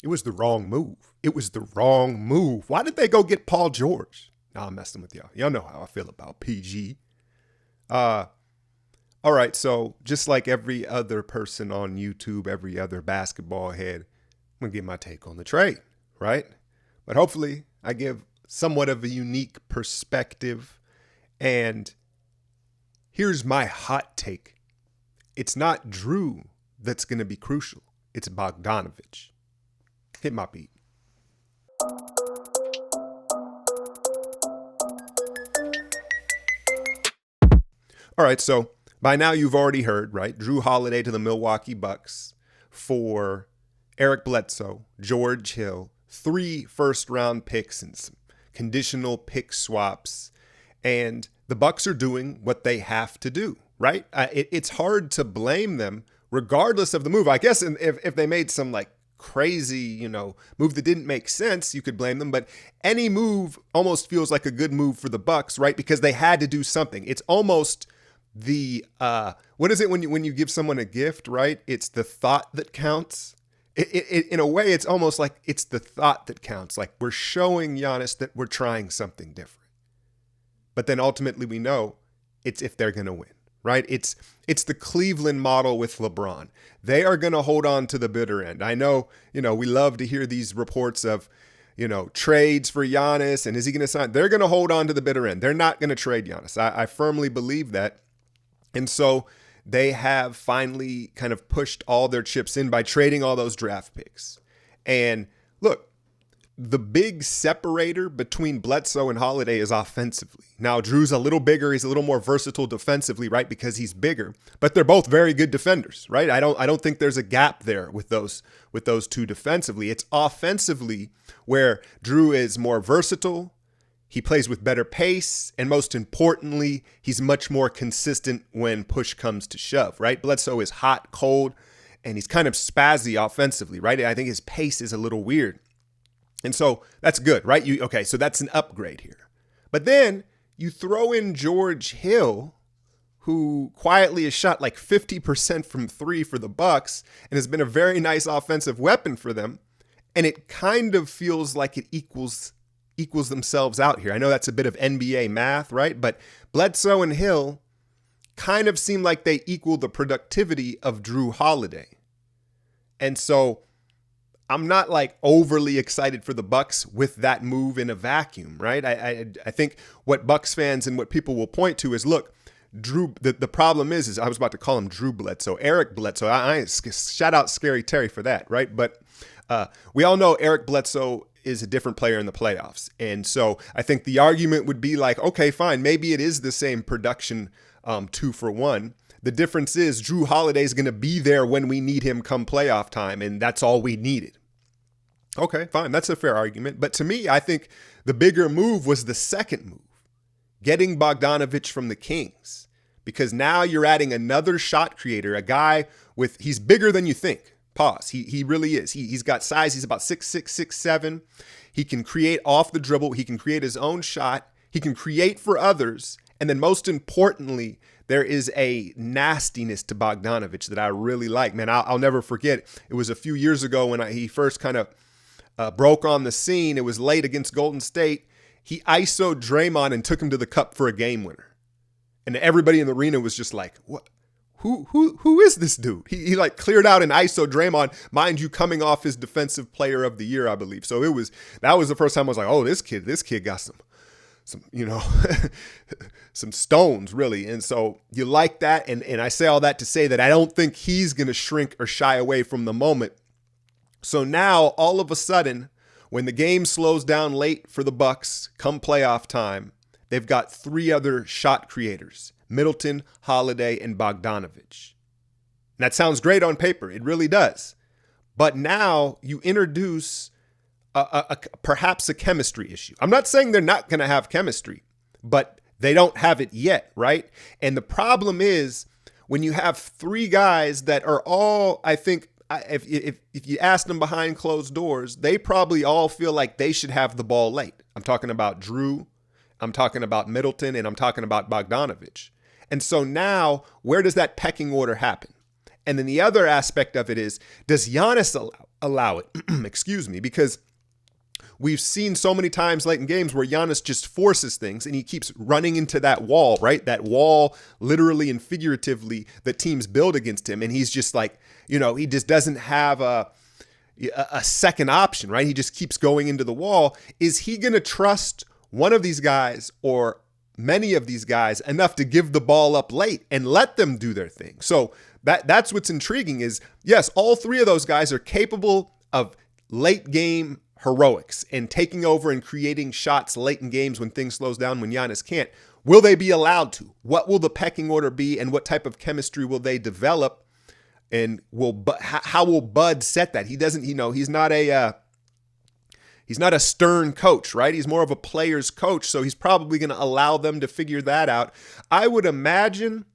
It was the wrong move. It was the wrong move. Why did they go get Paul George? Nah, I'm messing with y'all. Y'all know how I feel about PG. Uh, all right, so just like every other person on YouTube, every other basketball head, I'm going to give my take on the trade, right? But hopefully I give somewhat of a unique perspective. And here's my hot take. It's not Jrue that's going to be crucial. It's Bogdanovic. Hit my beat. All right, so by now you've already heard, right? Jrue Holiday to the Milwaukee Bucks for Eric Bledsoe, George Hill, 3 first-round picks and some conditional pick swaps. And the Bucks are doing what they have to do, right? It's hard to blame them regardless of the move. I guess if they made some like crazy, move that didn't make sense, you could blame them. But any move almost feels like a good move for the Bucks, right? Because they had to do something. It's almost the what is it when you give someone a gift, right? It's the thought that counts. In a way, it's almost like it's the thought that counts. Like we're showing Giannis that we're trying something different. But then ultimately we know it's if they're going to win, right? It's the Cleveland model with LeBron. They are going to hold on to the bitter end. I know, we love to hear these reports of, trades for Giannis and is he going to sign? They're going to hold on to the bitter end. They're not going to trade Giannis. I firmly believe that. And so they have finally kind of pushed all their chips in by trading all those draft picks. And look, the big separator between Bledsoe and Holiday is offensively. Now, Jrue's a little bigger. He's a little more versatile defensively, right? Because he's bigger, but they're both very good defenders, right? I don't think there's a gap there with those two defensively. It's offensively where Jrue is more versatile. He plays with better pace, and most importantly, he's much more consistent when push comes to shove, right? Bledsoe is hot, cold, and he's kind of spazzy offensively, right? I think his pace is a little weird. And so that's good, right? So that's an upgrade here. But then you throw in George Hill, who quietly has shot like 50% from 3 for the Bucks and has been a very nice offensive weapon for them. And it kind of feels like it equals themselves out here. I know that's a bit of NBA math, right? But Bledsoe and Hill kind of seem like they equal the productivity of Jrue Holiday. And so I'm not like overly excited for the Bucks with that move in a vacuum, right? I think what Bucks fans and what people will point to is, look, Jrue, the problem is I was about to call him Jrue Bledsoe, Eric Bledsoe. I shout out Scary Terry for that, right? But we all know Eric Bledsoe is a different player in the playoffs. And so I think the argument would be like, okay, fine, maybe it is the same production 2-for-1. The difference is Jrue Holiday is going to be there when we need him come playoff time, and that's all we needed. Okay, fine, that's a fair argument. But to me, I think the bigger move was the second move, getting Bogdanovic from the Kings, because now you're adding another shot creator, a guy he's bigger than you think. Pause. He really is. He's got size. He's about 6'6", 6'7". He can create off the dribble. He can create his own shot. He can create for others. And then most importantly, there is a nastiness to Bogdanovic that I really like. Man, I'll never forget. It was a few years ago when he first kind of broke on the scene. It was late against Golden State. He ISO'd Draymond and took him to the cup for a game winner. And everybody in the arena was just like, what? Who is this dude? He like cleared out an ISO Draymond, mind you, coming off his defensive player of the year, I believe. So that was the first time I was like, oh, this kid got some some stones really. And so you like that. And I say all that to say that I don't think he's going to shrink or shy away from the moment. So now all of a sudden, when the game slows down late for the Bucks come playoff time, they've got 3 other shot creators: Middleton, Holiday, and Bogdanovic. And that sounds great on paper. It really does. But now you introduce perhaps a chemistry issue. I'm not saying they're not going to have chemistry, but they don't have it yet, right? And the problem is when you have 3 guys that are all, I think, if you ask them behind closed doors, they probably all feel like they should have the ball late. I'm talking about Jrue, I'm talking about Middleton, and I'm talking about Bogdanovic. And so now, where does that pecking order happen? And then the other aspect of it is, does Giannis allow? allow it. Excuse me, because we've seen so many times late in games where Giannis just forces things and he keeps running into that wall, right? That wall, literally and figuratively, that teams build against him. And he's just like, he just doesn't have a second option, right? He just keeps going into the wall. Is he going to trust one of these guys or many of these guys enough to give the ball up late and let them do their thing? So that's what's intriguing is, yes, all three of those guys are capable of late game heroics and taking over and creating shots late in games when things slows down, when Giannis can't. Will they be allowed to? What will the pecking order be, and what type of chemistry will they develop? And how will Bud set that? He doesn't, he's not a stern coach, right? He's more of a player's coach, so he's probably going to allow them to figure that out. I would imagine,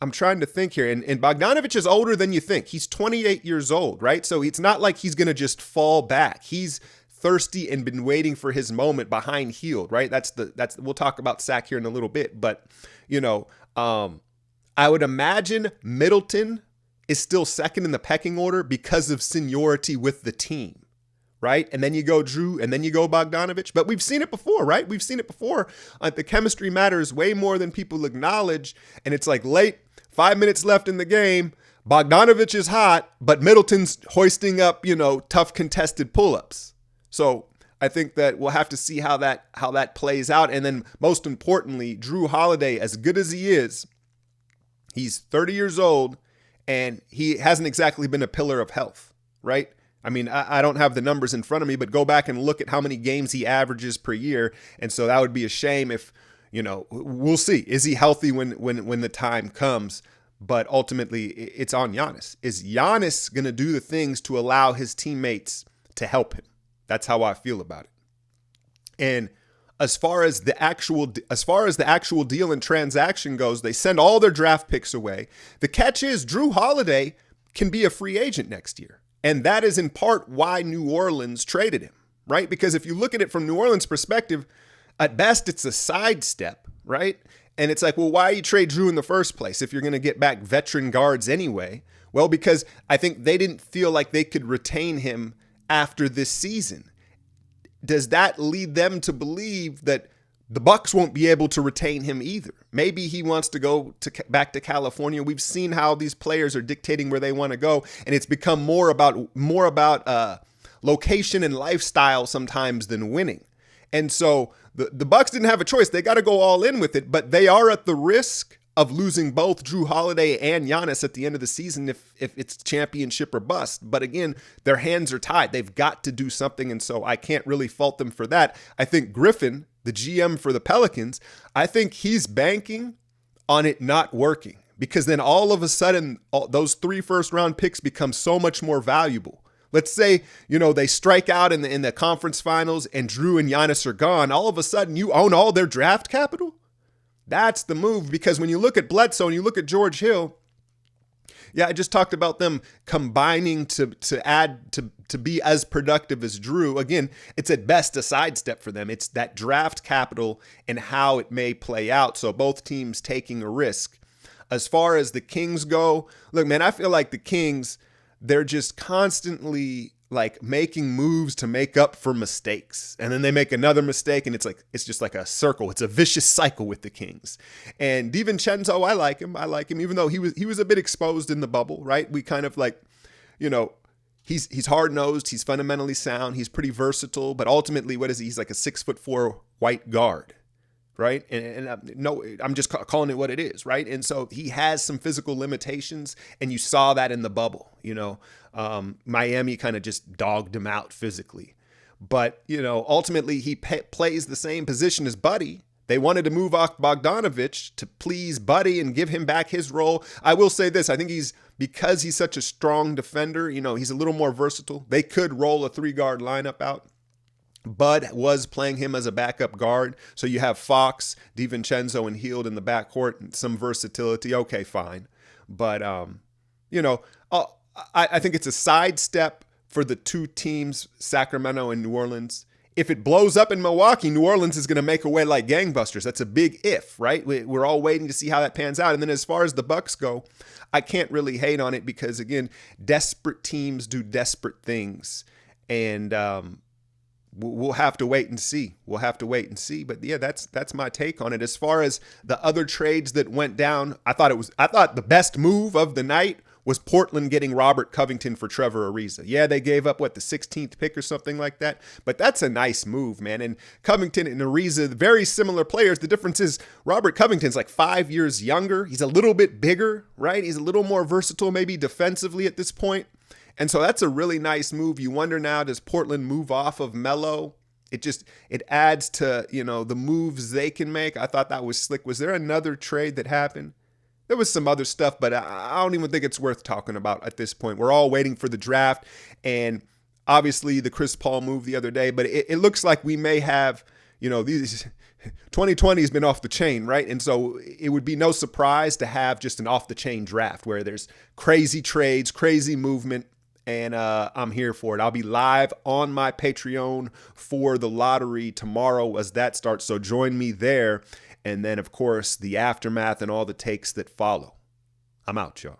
I'm trying to think here, and Bogdanovic is older than you think. He's 28 years old, right? So it's not like he's going to just fall back. He's thirsty and been waiting for his moment behind Hield, right? We'll talk about Sac here in a little bit, but I would imagine Middleton is still second in the pecking order because of seniority with the team, right? And then you go Jrue, and then you go Bogdanovic. But we've seen it before, right? We've seen it before. The chemistry matters way more than people acknowledge. And it's like late, 5 minutes left in the game, Bogdanovic is hot, but Middleton's hoisting up, tough contested pull-ups. So I think that we'll have to see how that plays out. And then most importantly, Jrue Holiday, as good as he is, he's 30 years old, and he hasn't exactly been a pillar of health, right? I mean, I don't have the numbers in front of me, but go back and look at how many games he averages per year. And so that would be a shame if, we'll see. Is he healthy when the time comes? But ultimately, it's on Giannis. Is Giannis going to do the things to allow his teammates to help him? That's how I feel about it. And as far as the actual deal and transaction goes, they send all their draft picks away. The catch is Jrue Holiday can be a free agent next year. And that is in part why New Orleans traded him, right? Because if you look at it from New Orleans' perspective, at best it's a sidestep, right? And it's like, well, why you trade Jrue in the first place if you're going to get back veteran guards anyway? Well, because I think they didn't feel like they could retain him after this season. Does that lead them to believe that the Bucks won't be able to retain him either? Maybe he wants to go back to California. We've seen how these players are dictating where they want to go, and it's become more about location and lifestyle sometimes than winning. And so the Bucks didn't have a choice. They got to go all in with it, but they are at the risk of losing both Jrue Holiday and Giannis at the end of the season if it's championship or bust. But again, their hands are tied. They've got to do something, and so I can't really fault them for that. I think Griffin, the GM for the Pelicans, I think he's banking on it not working, because then all of a sudden, those 3 first-round picks become so much more valuable. Let's say, they strike out in the conference finals and Jrue and Giannis are gone. All of a sudden, you own all their draft capital? That's the move, because when you look at Bledsoe and you look at George Hill, yeah, I just talked about them combining to be as productive as Jrue. Again, it's at best a sidestep for them. It's that draft capital and how it may play out. So both teams taking a risk. As far as the Kings go, look, man, I feel like the Kings, they're just constantly like making moves to make up for mistakes. And then they make another mistake, and it's just like a circle. It's a vicious cycle with the Kings. And DiVincenzo, I like him, even though he was a bit exposed in the bubble, right? We kind of like, he's hard-nosed, he's fundamentally sound, he's pretty versatile, but ultimately, what is he? He's like a 6'4" white guard, right? And no, I'm just calling it what it is, right? And so he has some physical limitations, and you saw that in the bubble. Miami kind of just dogged him out physically. But, ultimately he plays the same position as Buddy. They wanted to move off Bogdanovic to please Buddy and give him back his role. I will say this. I think because he's such a strong defender, he's a little more versatile. They could roll a 3-guard lineup out. Bud was playing him as a backup guard. So you have Fox, DiVincenzo, and Hield in the backcourt, and some versatility. Okay, fine. But, I think it's a sidestep for the two teams, Sacramento and New Orleans. if it blows up in Milwaukee, New Orleans is going to make away like gangbusters. That's a big if, right? We're all waiting to see how that pans out. And then as far as the Bucks go, I can't really hate on it because, again, desperate teams do desperate things. And we'll have to wait and see. But yeah, that's my take on it. As far as the other trades that went down, I thought the best move of the night was Portland getting Robert Covington for Trevor Ariza. Yeah, they gave up, the 16th pick or something like that, but that's a nice move, man. And Covington and Ariza, very similar players. The difference is Robert Covington's like 5 years younger. He's a little bit bigger, right? He's a little more versatile, maybe defensively at this point. And so that's a really nice move. You wonder now, does Portland move off of Melo? It adds to, the moves they can make. I thought that was slick. Was there another trade that happened? There was some other stuff, but I don't even think it's worth talking about at this point. We're all waiting for the draft, and obviously the Chris Paul move the other day, but it looks like we may have, these 2020 has been off the chain, right? And so it would be no surprise to have just an off the chain draft where there's crazy trades, crazy movement, and I'm here for it. I'll be live on my Patreon for the lottery tomorrow as that starts, so join me there. And then, of course, the aftermath and all the takes that follow. I'm out, y'all.